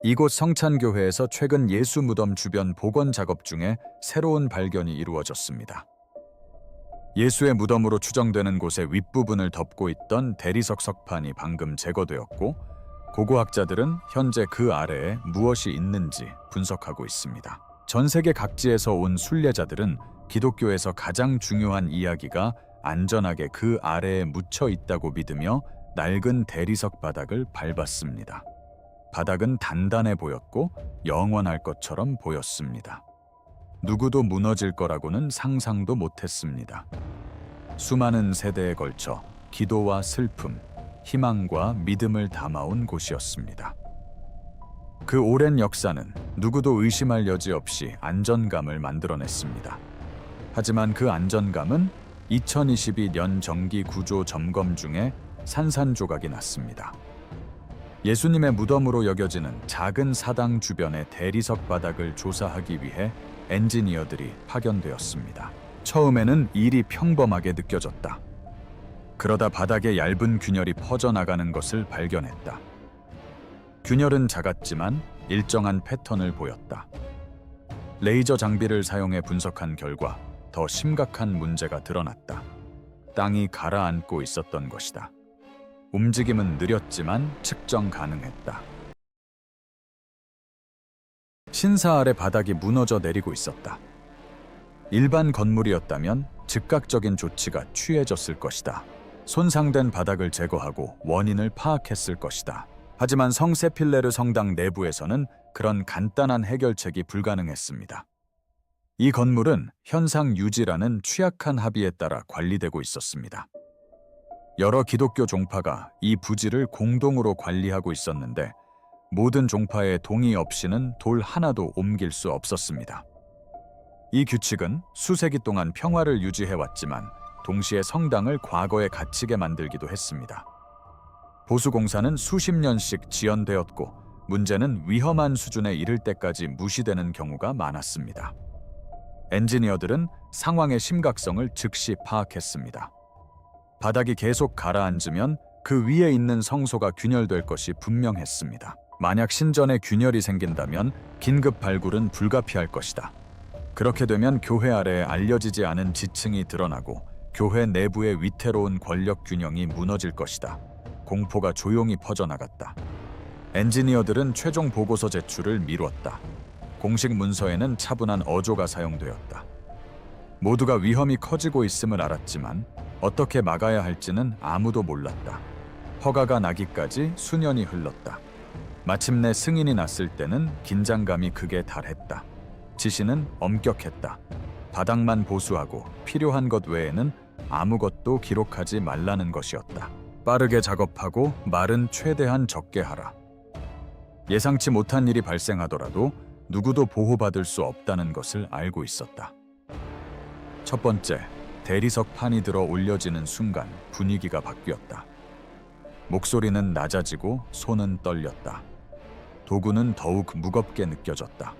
이곳 성찬교회에서 최근 예수 무덤 주변 복원 작업 중에 새로운 발견이 이루어졌습니다. 예수의 무덤으로 추정되는 곳의 윗부분을 덮고 있던 대리석 석판이 방금 제거되었고, 고고학자들은 현재 그 아래에 무엇이 있는지 분석하고 있습니다. 전 세계 각지에서 온 순례자들은 기독교에서 가장 중요한 이야기가 안전하게 그 아래에 묻혀 있다고 믿으며 낡은 대리석 바닥을 밟았습니다. 바닥은 단단해 보였고 영원할 것처럼 보였습니다. 누구도 무너질 거라고는 상상도 못했습니다. 수많은 세대에 걸쳐 기도와 슬픔, 희망과 믿음을 담아온 곳이었습니다. 그 오랜 역사는 누구도 의심할 여지 없이 안전감을 만들어냈습니다. 하지만 그 안전감은 2022년 정기 구조 점검 중에 산산조각이 났습니다. 예수님의 무덤으로 여겨지는 작은 사당 주변의 대리석 바닥을 조사하기 위해 엔지니어들이 파견되었습니다. 처음에는 일이 평범하게 느껴졌다. 그러다 바닥에 얇은 균열이 퍼져나가는 것을 발견했다. 균열은 작았지만 일정한 패턴을 보였다. 레이저 장비를 사용해 분석한 결과 더 심각한 문제가 드러났다. 땅이 가라앉고 있었던 것이다. 움직임은 느렸지만 측정 가능했다. 신사 아래 바닥이 무너져 내리고 있었다. 일반 건물이었다면 즉각적인 조치가 취해졌을 것이다. 손상된 바닥을 제거하고 원인을 파악했을 것이다. 하지만 성세필레르 성당 내부에서는 그런 간단한 해결책이 불가능했습니다. 이 건물은 현상 유지라는 취약한 합의에 따라 관리되고 있었습니다. 여러 기독교 종파가 이 부지를 공동으로 관리하고 있었는데, 모든 종파의 동의 없이는 돌 하나도 옮길 수 없었습니다. 이 규칙은 수세기 동안 평화를 유지해왔지만 동시에 성당을 과거에 갇히게 만들기도 했습니다. 보수공사는 수십 년씩 지연되었고, 문제는 위험한 수준에 이를 때까지 무시되는 경우가 많았습니다. 엔지니어들은 상황의 심각성을 즉시 파악했습니다. 바닥이 계속 가라앉으면 그 위에 있는 성소가 균열될 것이 분명했습니다. 만약 신전에 균열이 생긴다면 긴급 발굴은 불가피할 것이다. 그렇게 되면 교회 아래에 알려지지 않은 지층이 드러나고 교회 내부의 위태로운 권력 균형이 무너질 것이다. 공포가 조용히 퍼져나갔다. 엔지니어들은 최종 보고서 제출을 미뤘다. 공식 문서에는 차분한 어조가 사용되었다. 모두가 위험이 커지고 있음을 알았지만 어떻게 막아야 할지는 아무도 몰랐다. 허가가 나기까지 수년이 흘렀다. 마침내 승인이 났을 때는 긴장감이 극에 달했다. 지시는 엄격했다. 바닥만 보수하고 필요한 것 외에는 아무것도 기록하지 말라는 것이었다. 빠르게 작업하고 말은 최대한 적게 하라. 예상치 못한 일이 발생하더라도 누구도 보호받을 수 없다는 것을 알고 있었다. 첫 번째, 대리석 판이 들어 올려지는 순간 분위기가 바뀌었다. 목소리는 낮아지고 손은 떨렸다. 도구는 더욱 무겁게 느껴졌다.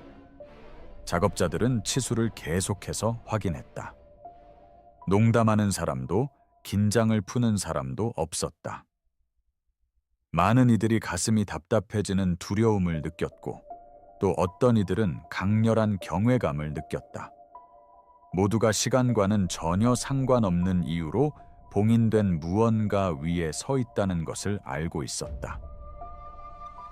작업자들은 치수를 계속해서 확인했다. 농담하는 사람도 긴장을 푸는 사람도 없었다. 많은 이들이 가슴이 답답해지는 두려움을 느꼈고, 또 어떤 이들은 강렬한 경외감을 느꼈다. 모두가 시간과는 전혀 상관없는 이유로 봉인된 무언가 위에 서 있다는 것을 알고 있었다.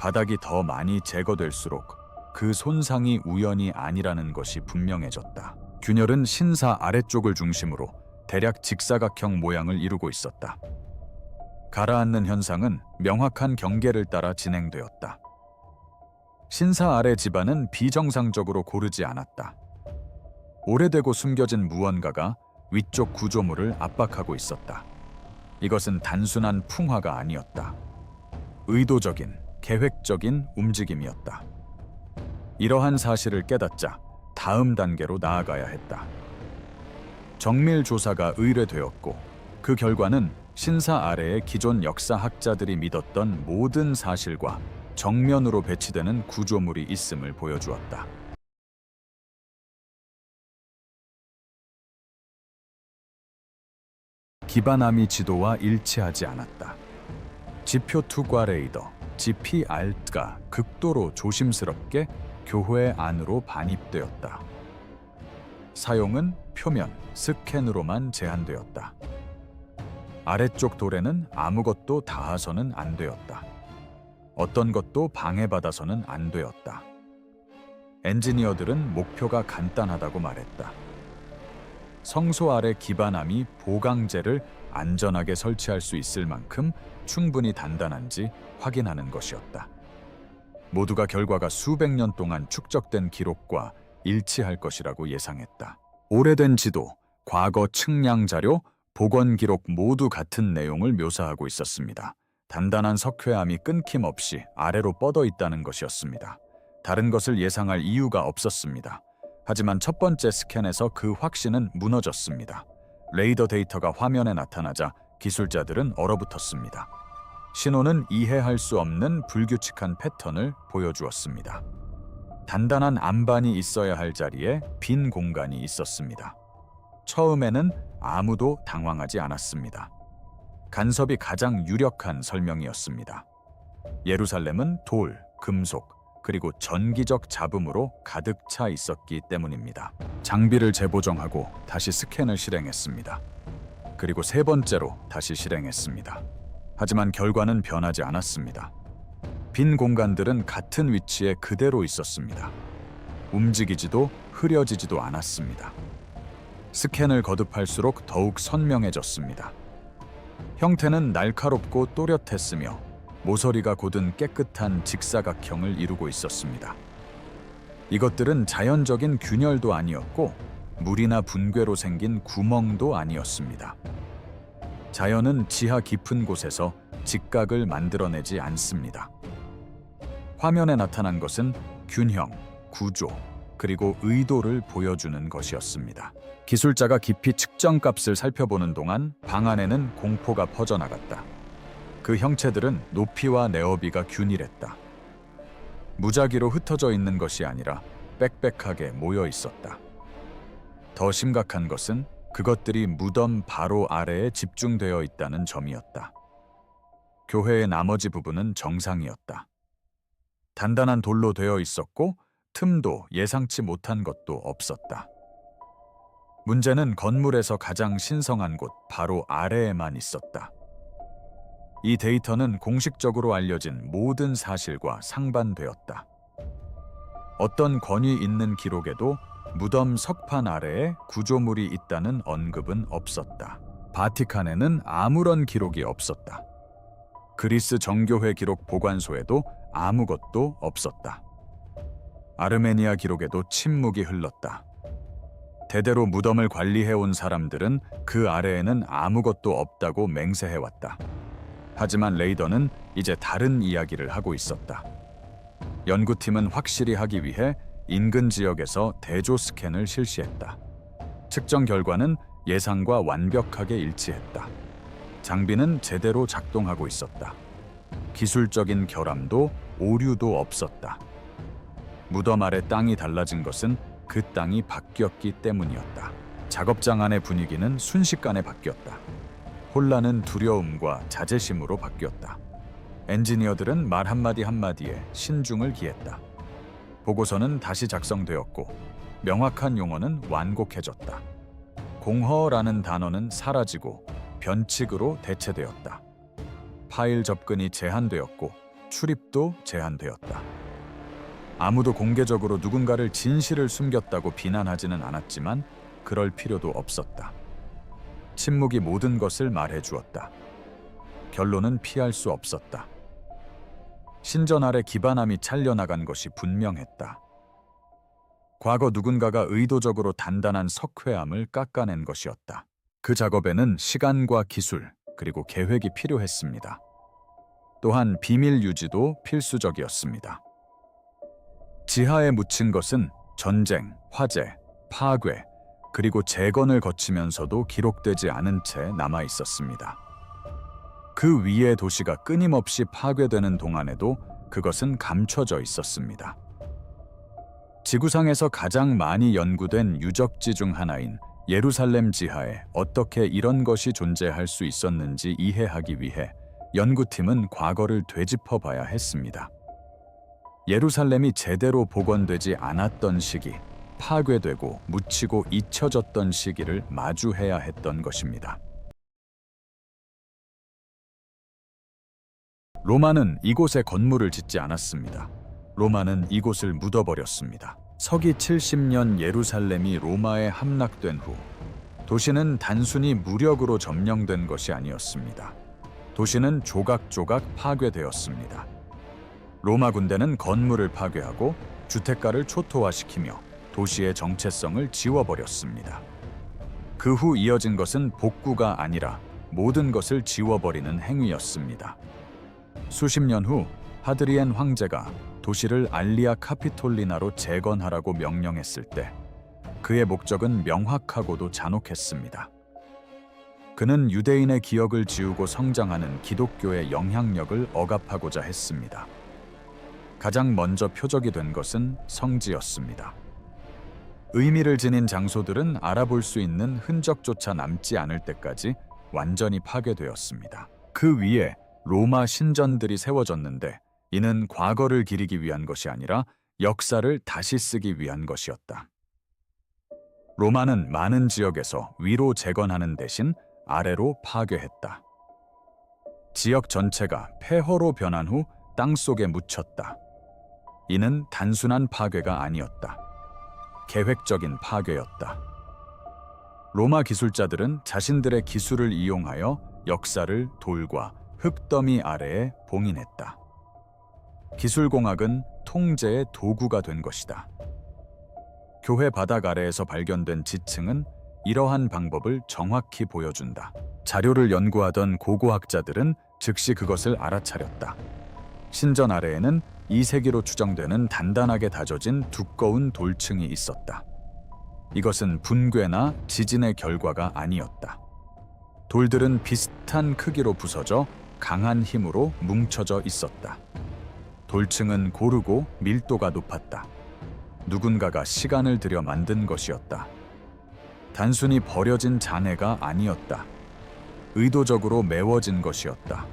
바닥이 더 많이 제거될수록 그 손상이 우연이 아니라는 것이 분명해졌다. 균열은 신사 아래쪽을 중심으로 대략 직사각형 모양을 이루고 있었다. 가라앉는 현상은 명확한 경계를 따라 진행되었다. 신사 아래 집안은 비정상적으로 고르지 않았다. 오래되고 숨겨진 무언가가 위쪽 구조물을 압박하고 있었다. 이것은 단순한 풍화가 아니었다. 의도적인, 계획적인 움직임이었다. 이러한 사실을 깨닫자 다음 단계로 나아가야 했다. 정밀 조사가 의뢰되었고, 그 결과는 신사 아래에 기존 역사학자들이 믿었던 모든 사실과 정면으로 배치되는 구조물이 있음을 보여주었다. 기반함이 지도와 일치하지 않았다. 지표 투과 레이더 GPR가 극도로 조심스럽게 교회 안으로 반입되었다. 사용은 표면 스캔으로만 제한되었다. 아래쪽 돌에는 아무것도 닿아서는 안 되었다. 어떤 것도 방해받아서는 안 되었다. 엔지니어들은 목표가 간단하다고 말했다. 성소 아래 기반함이 보강재를 안전하게 설치할 수 있을 만큼 충분히 단단한지 확인하는 것이었다. 모두가 결과가 수백 년 동안 축적된 기록과 일치할 것이라고 예상했다. 오래된 지도, 과거 측량 자료, 복원 기록 모두 같은 내용을 묘사하고 있었습니다. 단단한 석회암이 끊김없이 아래로 뻗어 있다는 것이었습니다. 다른 것을 예상할 이유가 없었습니다. 하지만 첫 번째 스캔에서 그 확신은 무너졌습니다. 레이더 데이터가 화면에 나타나자 기술자들은 얼어붙었습니다. 신호는 이해할 수 없는 불규칙한 패턴을 보여주었습니다. 단단한 안반이 있어야 할 자리에 빈 공간이 있었습니다. 처음에는 아무도 당황하지 않았습니다. 간섭이 가장 유력한 설명이었습니다. 예루살렘은 돌, 금속, 그리고 전기적 잡음으로 가득 차 있었기 때문입니다. 장비를 재보정하고 다시 스캔을 실행했습니다. 그리고 세 번째로 다시 실행했습니다. 하지만 결과는 변하지 않았습니다. 빈 공간들은 같은 위치에 그대로 있었습니다. 움직이지도 흐려지지도 않았습니다. 스캔을 거듭할수록 더욱 선명해졌습니다. 형태는 날카롭고 또렷했으며 모서리가 곧은 깨끗한 직사각형을 이루고 있었습니다. 이것들은 자연적인 균열도 아니었고 물이나 붕괴로 생긴 구멍도 아니었습니다. 자연은 지하 깊은 곳에서 직각을 만들어내지 않습니다. 화면에 나타난 것은 균형, 구조, 그리고 의도를 보여주는 것이었습니다. 기술자가 깊이 측정 값을 살펴보는 동안 방 안에는 공포가 퍼져나갔다. 그 형체들은 높이와 내어비가 균일했다. 무작위로 흩어져 있는 것이 아니라 빽빽하게 모여 있었다. 더 심각한 것은 그것들이 무덤 바로 아래에 집중되어 있다는 점이었다. 교회의 나머지 부분은 정상이었다. 단단한 돌로 되어 있었고 틈도 예상치 못한 것도 없었다. 문제는 건물에서 가장 신성한 곳 바로 아래에만 있었다. 이 데이터는 공식적으로 알려진 모든 사실과 상반되었다. 어떤 권위 있는 기록에도 무덤 석판 아래에 구조물이 있다는 언급은 없었다. 바티칸에는 아무런 기록이 없었다. 그리스 정교회 기록 보관소에도 아무것도 없었다. 아르메니아 기록에도 침묵이 흘렀다. 대대로 무덤을 관리해온 사람들은 그 아래에는 아무것도 없다고 맹세해왔다. 하지만 레이더는 이제 다른 이야기를 하고 있었다. 연구팀은 확실히 하기 위해 인근 지역에서 대조 스캔을 실시했다. 측정 결과는 예상과 완벽하게 일치했다. 장비는 제대로 작동하고 있었다. 기술적인 결함도 오류도 없었다. 무덤 아래 땅이 달라진 것은 그 땅이 바뀌었기 때문이었다. 작업장 안의 분위기는 순식간에 바뀌었다. 혼란은 두려움과 자제심으로 바뀌었다. 엔지니어들은 말 한마디 한마디에 신중을 기했다. 보고서는 다시 작성되었고 명확한 용어는 완곡해졌다. 공허라는 단어는 사라지고 변칙으로 대체되었다. 파일 접근이 제한되었고 출입도 제한되었다. 아무도 공개적으로 누군가를 진실을 숨겼다고 비난하지는 않았지만 그럴 필요도 없었다. 침묵이 모든 것을 말해주었다. 결론은 피할 수 없었다. 신전 아래 기반함이 잘려나간 것이 분명했다. 과거 누군가가 의도적으로 단단한 석회암을 깎아낸 것이었다. 그 작업에는 시간과 기술, 그리고 계획이 필요했습니다. 또한 비밀 유지도 필수적이었습니다. 지하에 묻힌 것은 전쟁, 화재, 파괴, 그리고 재건을 거치면서도 기록되지 않은 채 남아 있었습니다. 그 위의 도시가 끊임없이 파괴되는 동안에도 그것은 감춰져 있었습니다. 지구상에서 가장 많이 연구된 유적지 중 하나인 예루살렘 지하에 어떻게 이런 것이 존재할 수 있었는지 이해하기 위해 연구팀은 과거를 되짚어 봐야 했습니다. 예루살렘이 제대로 복원되지 않았던 시기, 파괴되고 묻히고 잊혀졌던 시기를 마주해야 했던 것입니다. 로마는 이곳에 건물을 짓지 않았습니다. 로마는 이곳을 묻어버렸습니다. 서기 70년 예루살렘이 로마에 함락된 후 도시는 단순히 무력으로 점령된 것이 아니었습니다. 도시는 조각조각 파괴되었습니다. 로마 군대는 건물을 파괴하고 주택가를 초토화시키며 도시의 정체성을 지워버렸습니다. 그 후 이어진 것은 복구가 아니라 모든 것을 지워버리는 행위였습니다. 수십 년 후 하드리엔 황제가 도시를 알리아 카피톨리나로 재건하라고 명령했을 때 그의 목적은 명확하고도 잔혹했습니다. 그는 유대인의 기억을 지우고 성장하는 기독교의 영향력을 억압하고자 했습니다. 가장 먼저 표적이 된 것은 성지였습니다. 의미를 지닌 장소들은 알아볼 수 있는 흔적조차 남지 않을 때까지 완전히 파괴되었습니다. 그 위에 로마 신전들이 세워졌는데 이는 과거를 기리기 위한 것이 아니라 역사를 다시 쓰기 위한 것이었다. 로마는 많은 지역에서 위로 재건하는 대신 아래로 파괴했다. 지역 전체가 폐허로 변한 후 땅속에 묻혔다. 이는 단순한 파괴가 아니었다. 계획적인 파괴였다. 로마 기술자들은 자신들의 기술을 이용하여 역사를 돌과 흙더미 아래에 봉인했다. 기술공학은 통제의 도구가 된 것이다. 교회 바닥 아래에서 발견된 지층은 이러한 방법을 정확히 보여준다. 자료를 연구하던 고고학자들은 즉시 그것을 알아차렸다. 신전 아래에는 2세기로 추정되는 단단하게 다져진 두꺼운 돌층이 있었다. 이것은 붕괴나 지진의 결과가 아니었다. 돌들은 비슷한 크기로 부서져 강한 힘으로 뭉쳐져 있었다. 돌층은 고르고 밀도가 높았다. 누군가가 시간을 들여 만든 것이었다. 단순히 버려진 잔해가 아니었다. 의도적으로 메워진 것이었다.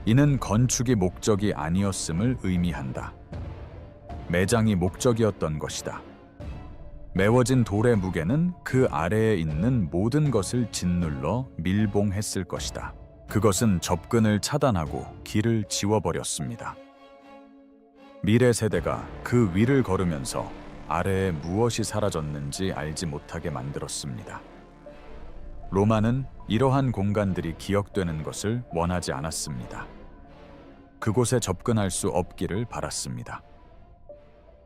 이는 건축이 목적이 아니었음을 의미한다. 매장이 목적이었던 것이다. 메워진 돌의 무게는 그 아래에 있는 모든 것을 짓눌러 밀봉했을 것이다. 그것은 접근을 차단하고 길을 지워버렸습니다. 미래 세대가 그 위를 걸으면서 아래에 무엇이 사라졌는지 알지 못하게 만들었습니다. 로마는 이러한 공간들이 기억되는 것을 원하지 않았습니다. 그곳에 접근할 수 없기를 바랐습니다.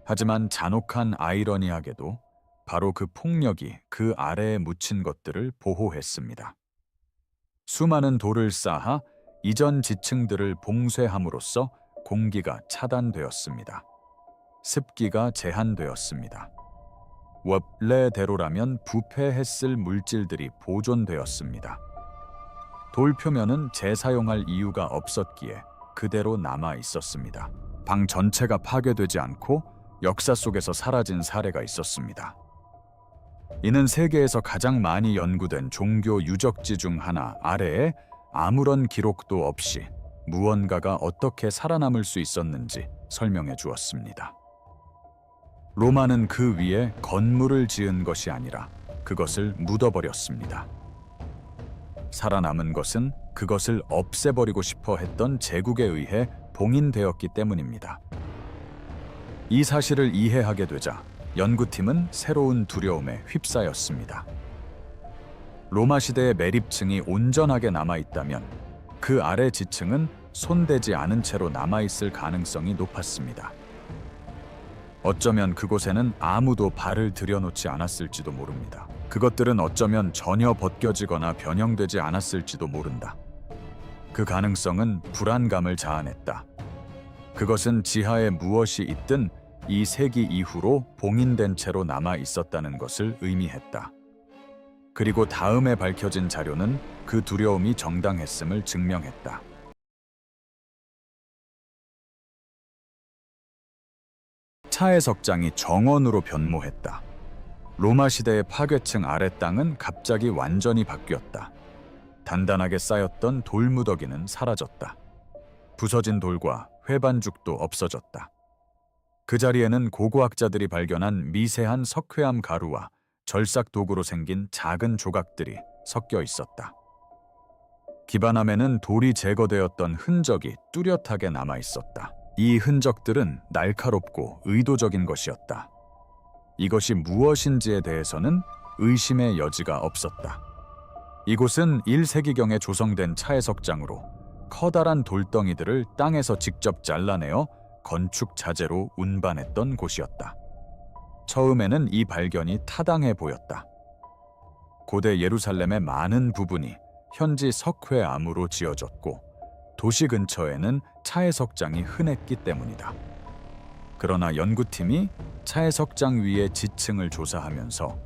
하지만 잔혹한 아이러니하게도 바로 그 폭력이 그 아래에 묻힌 것들을 보호했습니다. 수많은 돌을 쌓아 이전 지층들을 봉쇄함으로써 공기가 차단되었습니다. 습기가 제한되었습니다. 원래대로라면 부패했을 물질들이 보존되었습니다. 돌 표면은 재사용할 이유가 없었기에 그대로 남아 있었습니다. 방 전체가 파괴되지 않고 역사 속에서 사라진 사례가 있었습니다. 이는 세계에서 가장 많이 연구된 종교 유적지 중 하나 아래에 아무런 기록도 없이 무언가가 어떻게 살아남을 수 있었는지 설명해 주었습니다. 로마는 그 위에 건물을 지은 것이 아니라 그것을 묻어버렸습니다. 살아남은 것은 그것을 없애버리고 싶어 했던 제국에 의해 봉인되었기 때문입니다. 이 사실을 이해하게 되자 연구팀은 새로운 두려움에 휩싸였습니다. 로마 시대의 매립층이 온전하게 남아있다면 그 아래 지층은 손대지 않은 채로 남아있을 가능성이 높았습니다. 어쩌면 그곳에는 아무도 발을 들여놓지 않았을지도 모릅니다. 그것들은 어쩌면 전혀 벗겨지거나 변형되지 않았을지도 모른다. 그 가능성은 불안감을 자아냈다. 그것은 지하에 무엇이 있든 이 세기 이후로 봉인된 채로 남아 있었다는 것을 의미했다. 그리고 다음에 밝혀진 자료는 그 두려움이 정당했음을 증명했다. 차의 석장이 정원으로 변모했다. 로마 시대의 파괴층 아래 땅은 갑자기 완전히 바뀌었다. 단단하게 쌓였던 돌무더기는 사라졌다. 부서진 돌과 회반죽도 없어졌다. 그 자리에는 고고학자들이 발견한 미세한 석회암 가루와 절삭 도구로 생긴 작은 조각들이 섞여 있었다. 기반함에는 돌이 제거되었던 흔적이 뚜렷하게 남아 있었다. 이 흔적들은 날카롭고 의도적인 것이었다. 이것이 무엇인지에 대해서는 의심의 여지가 없었다. 이곳은 1세기경에 조성된 차해석장으로 커다란 돌덩이들을 땅에서 직접 잘라내어 건축 자재로 운반했던 곳이었다. 처음에는 이 발견이 타당해 보였다. 고대 예루살렘의 많은 부분이 현지 석회암으로 지어졌고 도시 근처에는 차해석장이 흔했기 때문이다. 그러나 연구팀이 차해석장 위의 지층을 조사하면서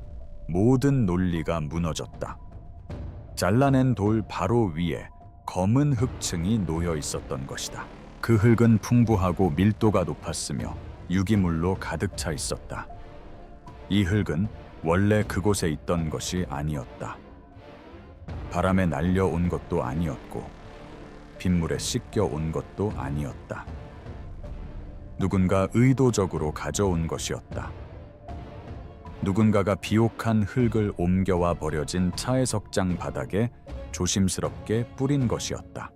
모든 논리가 무너졌다. 잘라낸 돌 바로 위에 검은 흙층이 놓여 있었던 것이다. 그 흙은 풍부하고 밀도가 높았으며 유기물로 가득 차 있었다. 이 흙은 원래 그곳에 있던 것이 아니었다. 바람에 날려온 것도 아니었고 빗물에 씻겨온 것도 아니었다. 누군가 의도적으로 가져온 것이었다. 누군가가 비옥한 흙을 옮겨와 버려진 차해석장 바닥에 조심스럽게 뿌린 것이었다.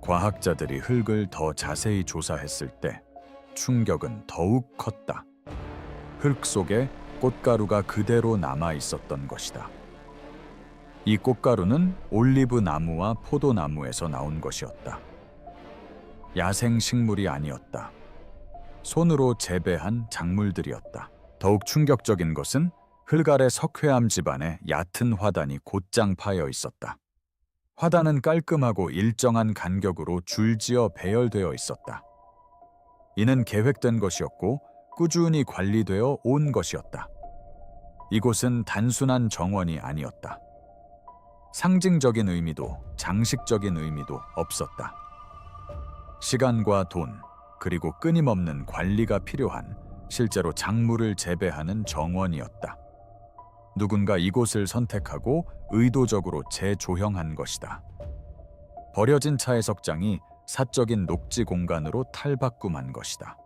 과학자들이 흙을 더 자세히 조사했을 때 충격은 더욱 컸다. 흙 속에 꽃가루가 그대로 남아 있었던 것이다. 이 꽃가루는 올리브 나무와 포도나무에서 나온 것이었다. 야생 식물이 아니었다. 손으로 재배한 작물들이었다. 더욱 충격적인 것은 흙 아래 석회암 집안에 얕은 화단이 곧장 파여 있었다. 화단은 깔끔하고 일정한 간격으로 줄지어 배열되어 있었다. 이는 계획된 것이었고 꾸준히 관리되어 온 것이었다. 이곳은 단순한 정원이 아니었다. 상징적인 의미도 장식적인 의미도 없었다. 시간과 돈, 그리고 끊임없는 관리가 필요한 실제로 작물을 재배하는 정원이었다. 누군가 이곳을 선택하고 의도적으로 재조형한 것이다. 버려진 차해석장이 사적인 녹지 공간으로 탈바꿈한 것이다.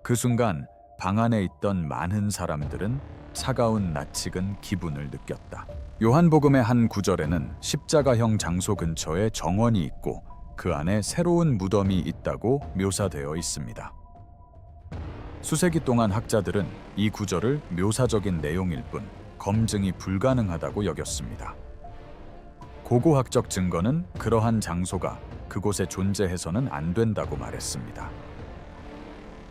그 순간 방 안에 있던 많은 사람들은 차가운 낯익은 기분을 느꼈다. 요한복음의 한 구절에는 십자가형 장소 근처에 정원이 있고 그 안에 새로운 무덤이 있다고 묘사되어 있습니다. 수세기 동안 학자들은 이 구절을 묘사적인 내용일 뿐 검증이 불가능하다고 여겼습니다. 고고학적 증거는 그러한 장소가 그곳에 존재해서는 안 된다고 말했습니다.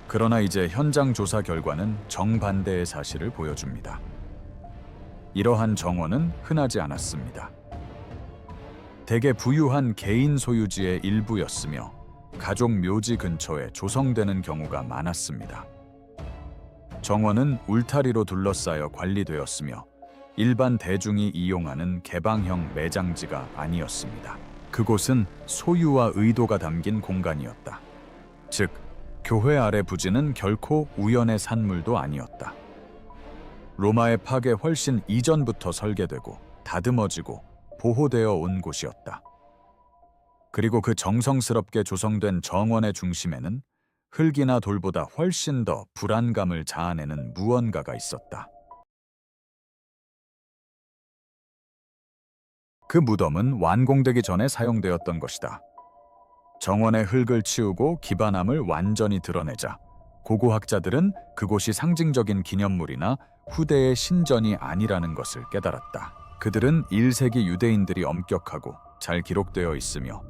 그러나 이제 현장 조사 결과는 정반대의 사실을 보여줍니다. 이러한 정원은 흔하지 않았습니다. 대개 부유한 개인 소유지의 일부였으며 가족 묘지 근처에 조성되는 경우가 많았습니다. 정원은 울타리로 둘러싸여 관리되었으며 일반 대중이 이용하는 개방형 매장지가 아니었습니다. 그곳은 소유와 의도가 담긴 공간이었다. 즉, 교회 아래 부지는 결코 우연의 산물도 아니었다. 로마의 파괴 훨씬 이전부터 설계되고 다듬어지고 보호되어 온 곳이었다. 그리고 그 정성스럽게 조성된 정원의 중심에는 흙이나 돌보다 훨씬 더 불안감을 자아내는 무언가가 있었다. 그 무덤은 완공되기 전에 사용되었던 것이다. 정원의 흙을 치우고 기반함을 완전히 드러내자 고고학자들은 그곳이 상징적인 기념물이나 후대의 신전이 아니라는 것을 깨달았다. 그들은 1세기 유대인들이 엄격하고 잘 기록되어 있으며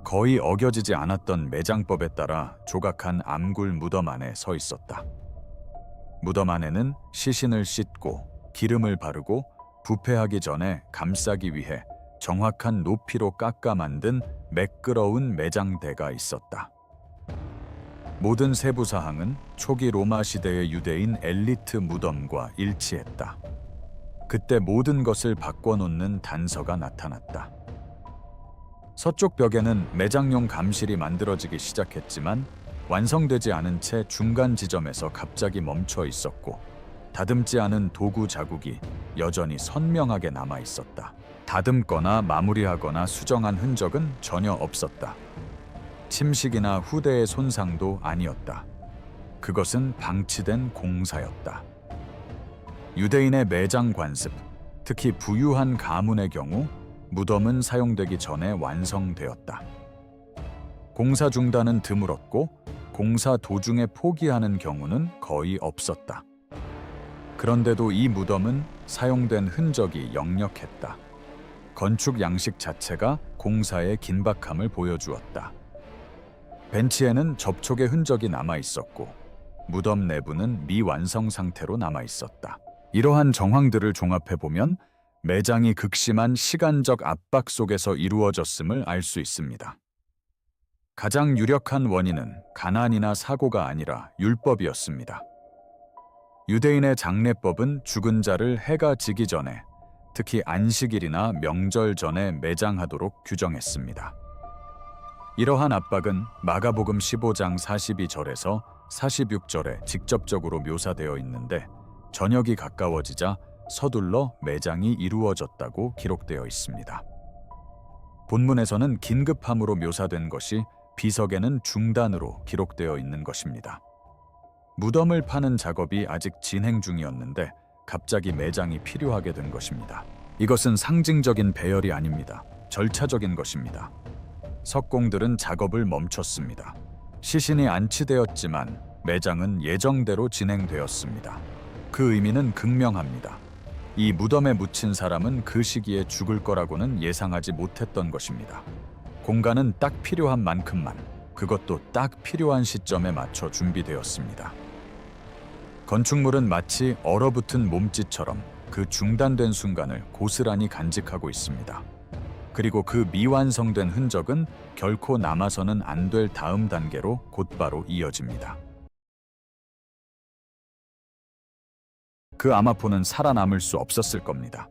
거의 어겨지지 않았던 매장법에 따라 조각한 암굴 무덤 안에 서 있었다. 무덤 안에는 시신을 씻고 기름을 바르고 부패하기 전에 감싸기 위해 정확한 높이로 깎아 만든 매끄러운 매장대가 있었다. 모든 세부 사항은 초기 로마 시대의 유대인 엘리트 무덤과 일치했다. 그때 모든 것을 바꿔놓는 단서가 나타났다. 서쪽 벽에는 매장용 감실이 만들어지기 시작했지만 완성되지 않은 채 중간 지점에서 갑자기 멈춰 있었고 다듬지 않은 도구 자국이 여전히 선명하게 남아 있었다. 다듬거나 마무리하거나 수정한 흔적은 전혀 없었다. 침식이나 후대의 손상도 아니었다. 그것은 방치된 공사였다. 유대인의 매장 관습, 특히 부유한 가문의 경우 무덤은 사용되기 전에 완성되었다. 공사 중단은 드물었고 공사 도중에 포기하는 경우는 거의 없었다. 그런데도 이 무덤은 사용된 흔적이 역력했다. 건축 양식 자체가 공사의 긴박함을 보여주었다. 벤치에는 접촉의 흔적이 남아 있었고 무덤 내부는 미완성 상태로 남아 있었다. 이러한 정황들을 종합해 보면 매장이 극심한 시간적 압박 속에서 이루어졌음을 알 수 있습니다. 가장 유력한 원인은 가난이나 사고가 아니라 율법이었습니다. 유대인의 장례법은 죽은 자를 해가 지기 전에, 특히 안식일이나 명절 전에 매장하도록 규정했습니다. 이러한 압박은 마가복음 15장 42절에서 46절에 직접적으로 묘사되어 있는데 저녁이 가까워지자 서둘러 매장이 이루어졌다고 기록되어 있습니다. 본문에서는 긴급함으로 묘사된 것이 비석에는 중단으로 기록되어 있는 것입니다. 무덤을 파는 작업이 아직 진행 중이었는데 갑자기 매장이 필요하게 된 것입니다. 이것은 상징적인 배열이 아닙니다. 절차적인 것입니다. 석공들은 작업을 멈췄습니다. 시신이 안치되었지만 매장은 예정대로 진행되었습니다. 그 의미는 극명합니다. 이 무덤에 묻힌 사람은 그 시기에 죽을 거라고는 예상하지 못했던 것입니다. 공간은 딱 필요한 만큼만, 그것도 딱 필요한 시점에 맞춰 준비되었습니다. 건축물은 마치 얼어붙은 몸짓처럼 그 중단된 순간을 고스란히 간직하고 있습니다. 그리고 그 미완성된 흔적은 결코 남아서는 안 될 다음 단계로 곧바로 이어집니다. 그 아마포는 살아남을 수 없었을 겁니다.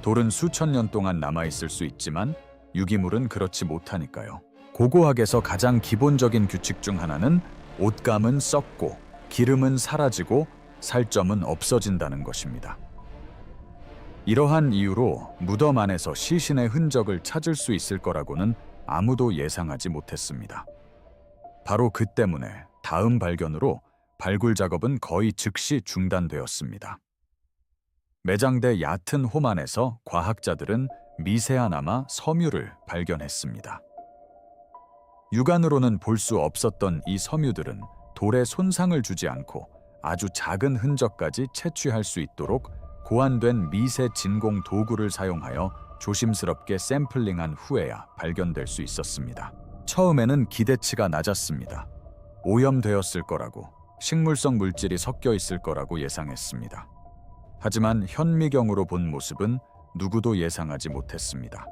돌은 수천 년 동안 남아있을 수 있지만 유기물은 그렇지 못하니까요. 고고학에서 가장 기본적인 규칙 중 하나는 옷감은 썩고 기름은 사라지고 살점은 없어진다는 것입니다. 이러한 이유로 무덤 안에서 시신의 흔적을 찾을 수 있을 거라고는 아무도 예상하지 못했습니다. 바로 그 때문에 다음 발견으로 발굴 작업은 거의 즉시 중단되었습니다. 매장대 얕은 홈 안에서 과학자들은 미세하나마 섬유를 발견했습니다. 육안으로는 볼 수 없었던 이 섬유들은 돌에 손상을 주지 않고 아주 작은 흔적까지 채취할 수 있도록 고안된 미세 진공 도구를 사용하여 조심스럽게 샘플링한 후에야 발견될 수 있었습니다. 처음에는 기대치가 낮았습니다. 오염되었을 거라고, 식물성 물질이 섞여 있을 거라고 예상했습니다. 하지만 현미경으로 본 모습은 누구도 예상하지 못했습니다.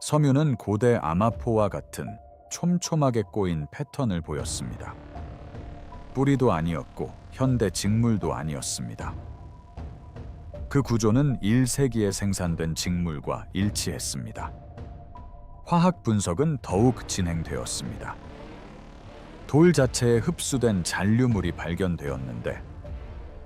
섬유는 고대 아마포와 같은 촘촘하게 꼬인 패턴을 보였습니다. 뿌리도 아니었고 현대 직물도 아니었습니다. 그 구조는 1세기에 생산된 직물과 일치했습니다. 화학 분석은 더욱 진행되었습니다. 돌 자체에 흡수된 잔류물이 발견되었는데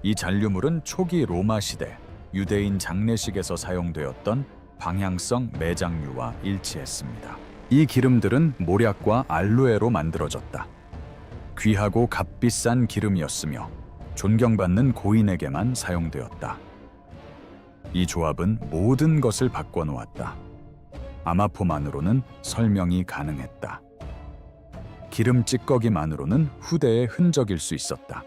이 잔류물은 초기 로마 시대 유대인 장례식에서 사용되었던 방향성 매장유와 일치했습니다. 이 기름들은 모략과 알로에로 만들어졌다. 귀하고 값비싼 기름이었으며 존경받는 고인에게만 사용되었다. 이 조합은 모든 것을 바꿔놓았다. 아마포만으로는 설명이 가능했다. 기름 찌꺼기만으로는 후대의 흔적일 수 있었다.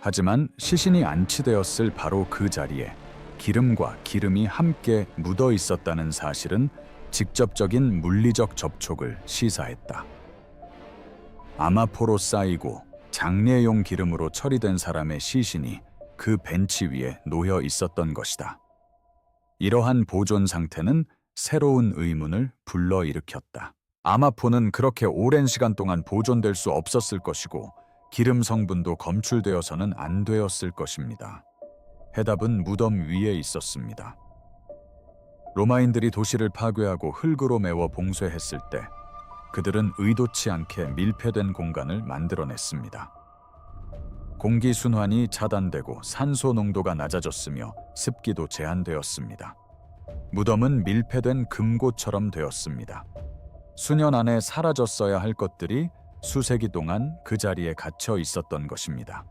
하지만 시신이 안치되었을 바로 그 자리에 기름과 기름이 함께 묻어 있었다는 사실은 직접적인 물리적 접촉을 시사했다. 아마포로 쌓이고 장례용 기름으로 처리된 사람의 시신이 그 벤치 위에 놓여 있었던 것이다. 이러한 보존 상태는 새로운 의문을 불러일으켰다. 아마포는 그렇게 오랜 시간 동안 보존될 수 없었을 것이고 기름 성분도 검출되어서는 안 되었을 것입니다. 해답은 무덤 위에 있었습니다. 로마인들이 도시를 파괴하고 흙으로 메워 봉쇄했을 때 그들은 의도치 않게 밀폐된 공간을 만들어냈습니다. 공기 순환이 차단되고 산소 농도가 낮아졌으며 습기도 제한되었습니다. 무덤은 밀폐된 금고처럼 되었습니다. 수년 안에 사라졌어야 할 것들이 수세기 동안 그 자리에 갇혀 있었던 것입니다.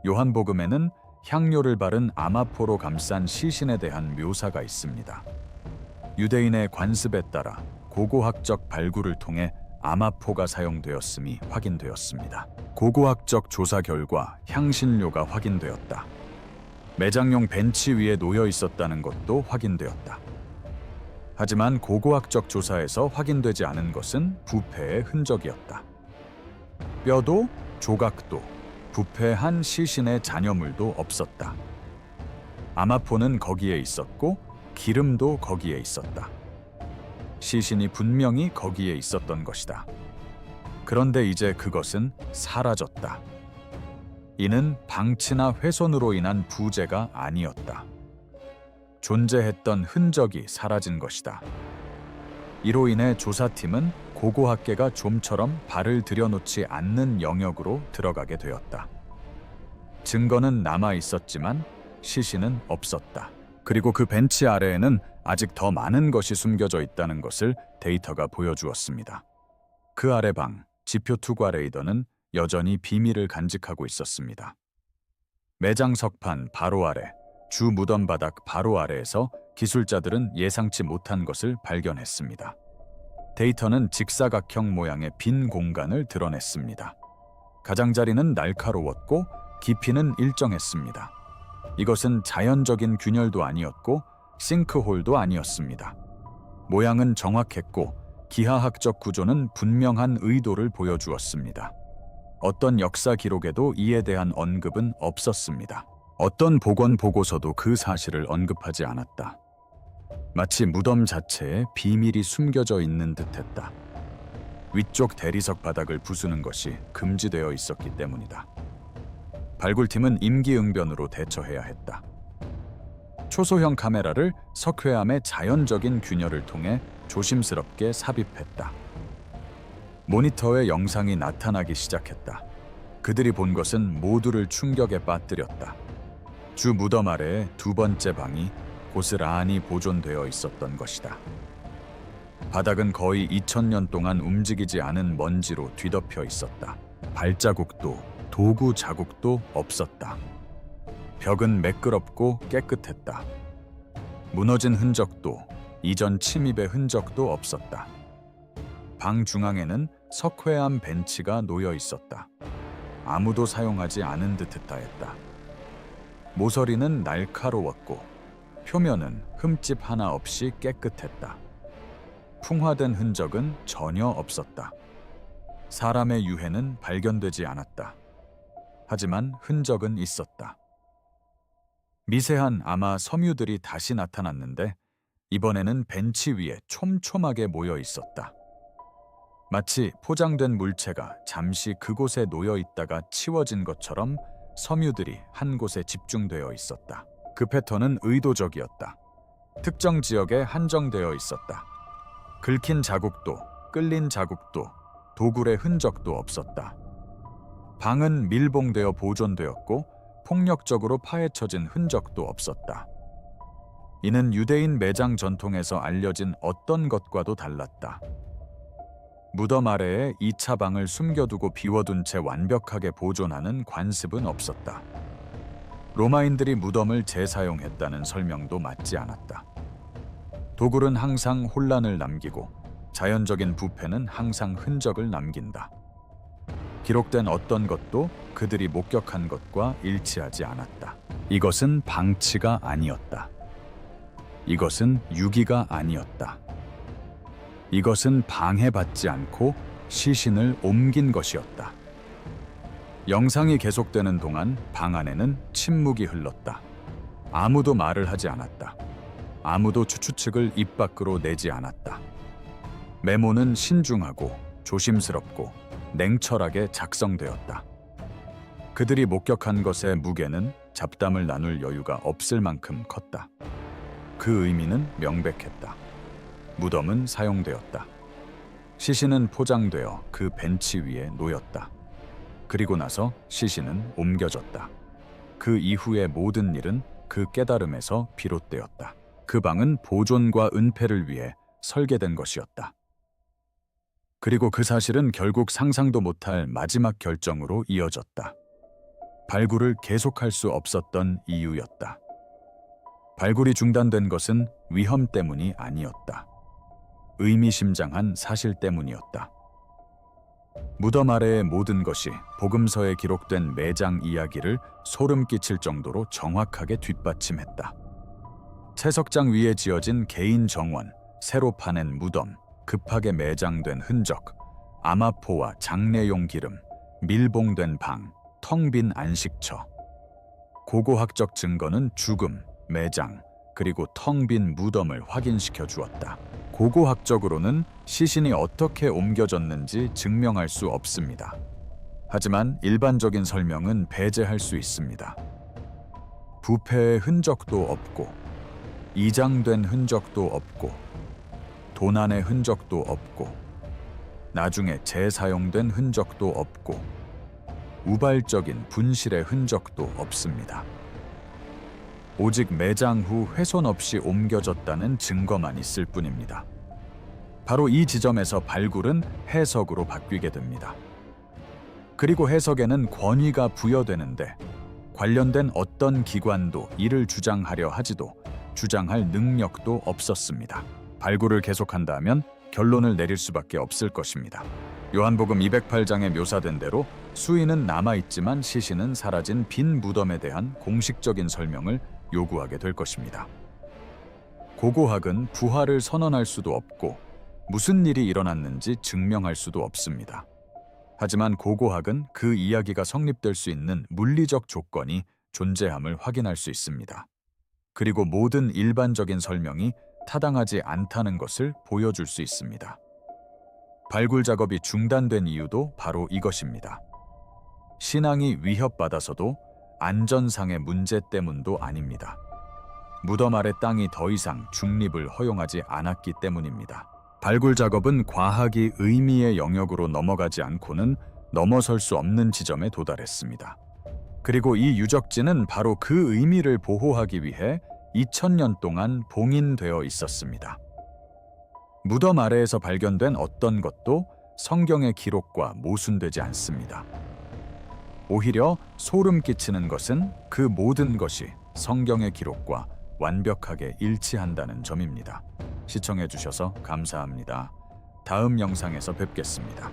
요한복음에는 향료를 바른 아마포로 감싼 시신에 대한 묘사가 있습니다. 유대인의 관습에 따라 고고학적 발굴을 통해 아마포가 사용되었음이 확인되었습니다. 고고학적 조사 결과 향신료가 확인되었다. 매장용 벤치 위에 놓여 있었다는 것도 확인되었다. 하지만 고고학적 조사에서 확인되지 않은 것은 부패의 흔적이었다. 뼈도 조각도 부패한 시신의 잔여물도 없었다. 아마포는 거기에 있었고 기름도 거기에 있었다. 시신이 분명히 거기에 있었던 것이다. 그런데 이제 그것은 사라졌다. 이는 방치나 훼손으로 인한 부재가 아니었다. 존재했던 흔적이 사라진 것이다. 이로 인해 조사팀은 고고학계가 좀처럼 발을 들여놓지 않는 영역으로 들어가게 되었다. 증거는 남아 있었지만 시신은 없었다. 그리고 그 벤치 아래에는 아직 더 많은 것이 숨겨져 있다는 것을 데이터가 보여주었습니다. 그 아래 방, 지표 투과 레이더는 여전히 비밀을 간직하고 있었습니다. 매장 석판 바로 아래, 주 무덤 바닥 바로 아래에서 기술자들은 예상치 못한 것을 발견했습니다. 데이터는 직사각형 모양의 빈 공간을 드러냈습니다. 가장자리는 날카로웠고 깊이는 일정했습니다. 이것은 자연적인 균열도 아니었고 싱크홀도 아니었습니다. 모양은 정확했고 기하학적 구조는 분명한 의도를 보여주었습니다. 어떤 역사 기록에도 이에 대한 언급은 없었습니다. 어떤 복원 보고서도 그 사실을 언급하지 않았다. 마치 무덤 자체에 비밀이 숨겨져 있는 듯했다. 위쪽 대리석 바닥을 부수는 것이 금지되어 있었기 때문이다. 발굴팀은 임기응변으로 대처해야 했다. 초소형 카메라를 석회암의 자연적인 균열을 통해 조심스럽게 삽입했다. 모니터에 영상이 나타나기 시작했다. 그들이 본 것은 모두를 충격에 빠뜨렸다. 주 무덤 아래의 두 번째 방이 고스란히 보존되어 있었던 것이다. 바닥은 거의 2000년 동안 움직이지 않은 먼지로 뒤덮여 있었다. 발자국도 도구 자국도 없었다. 벽은 매끄럽고 깨끗했다. 무너진 흔적도 이전 침입의 흔적도 없었다. 방 중앙에는 석회암 벤치가 놓여 있었다. 아무도 사용하지 않은 듯했다 했다. 모서리는 날카로웠고 표면은 흠집 하나 없이 깨끗했다. 풍화된 흔적은 전혀 없었다. 사람의 유해는 발견되지 않았다. 하지만 흔적은 있었다. 미세한 아마 섬유들이 다시 나타났는데 이번에는 벤치 위에 촘촘하게 모여 있었다. 마치 포장된 물체가 잠시 그곳에 놓여 있다가 치워진 것처럼 섬유들이 한 곳에 집중되어 있었다. 그 패턴은 의도적이었다. 특정 지역에 한정되어 있었다. 긁힌 자국도 끌린 자국도 도굴의 흔적도 없었다. 방은 밀봉되어 보존되었고 폭력적으로 파헤쳐진 흔적도 없었다. 이는 유대인 매장 전통에서 알려진 어떤 것과도 달랐다. 무덤 아래에 2차 방을 숨겨두고 비워둔 채 완벽하게 보존하는 관습은 없었다. 로마인들이 무덤을 재사용했다는 설명도 맞지 않았다. 도굴은 항상 혼란을 남기고 자연적인 부패는 항상 흔적을 남긴다. 기록된 어떤 것도 그들이 목격한 것과 일치하지 않았다. 이것은 방치가 아니었다. 이것은 유기가 아니었다. 이것은 방해받지 않고 시신을 옮긴 것이었다. 영상이 계속되는 동안 방 안에는 침묵이 흘렀다. 아무도 말을 하지 않았다. 아무도 추측을 입 밖으로 내지 않았다. 메모는 신중하고 조심스럽고 냉철하게 작성되었다. 그들이 목격한 것의 무게는 잡담을 나눌 여유가 없을 만큼 컸다. 그 의미는 명백했다. 무덤은 사용되었다. 시신은 포장되어 그 벤치 위에 놓였다. 그리고 나서 시신은 옮겨졌다. 그 이후의 모든 일은 그 깨달음에서 비롯되었다. 그 방은 보존과 은폐를 위해 설계된 것이었다. 그리고 그 사실은 결국 상상도 못할 마지막 결정으로 이어졌다. 발굴을 계속할 수 없었던 이유였다. 발굴이 중단된 것은 위험 때문이 아니었다. 의미심장한 사실 때문이었다. 무덤 아래의 모든 것이 복음서에 기록된 매장 이야기를 소름 끼칠 정도로 정확하게 뒷받침했다. 채석장 위에 지어진 개인 정원, 새로 파낸 무덤, 급하게 매장된 흔적, 아마포와 장례용 기름, 밀봉된 방, 텅 빈 안식처. 고고학적 증거는 죽음, 매장, 그리고 텅 빈 무덤을 확인시켜 주었다. 고고학적으로는 시신이 어떻게 옮겨졌는지 증명할 수 없습니다. 하지만 일반적인 설명은 배제할 수 있습니다. 부패의 흔적도 없고, 이장된 흔적도 없고, 도난의 흔적도 없고, 나중에 재사용된 흔적도 없고, 우발적인 분실의 흔적도 없습니다. 오직 매장 후 훼손 없이 옮겨졌다는 증거만 있을 뿐입니다. 바로 이 지점에서 발굴은 해석으로 바뀌게 됩니다. 그리고 해석에는 권위가 부여되는데 관련된 어떤 기관도 이를 주장하려 하지도 주장할 능력도 없었습니다. 발굴을 계속한다면 결론을 내릴 수밖에 없을 것입니다. 요한복음 208장에 묘사된 대로 수인은 남아있지만 시신은 사라진 빈 무덤에 대한 공식적인 설명을 요구하게 될 것입니다. 고고학은 부활을 선언할 수도 없고 무슨 일이 일어났는지 증명할 수도 없습니다. 하지만 고고학은 그 이야기가 성립될 수 있는 물리적 조건이 존재함을 확인할 수 있습니다. 그리고 모든 일반적인 설명이 타당하지 않다는 것을 보여줄 수 있습니다. 발굴 작업이 중단된 이유도 바로 이것입니다. 신앙이 위협받아서도 안전상의 문제 때문도 아닙니다. 무덤 아래 땅이 더 이상 중립을 허용하지 않았기 때문입니다. 발굴 작업은 과학이 의미의 영역으로 넘어가지 않고는 넘어설 수 없는 지점에 도달했습니다. 그리고 이 유적지는 바로 그 의미를 보호하기 위해 2000년 동안 봉인되어 있었습니다. 무덤 아래에서 발견된 어떤 것도 성경의 기록과 모순되지 않습니다. 오히려 소름 끼치는 것은 그 모든 것이 성경의 기록과 완벽하게 일치한다는 점입니다. 시청해 주셔서 감사합니다. 다음 영상에서 뵙겠습니다.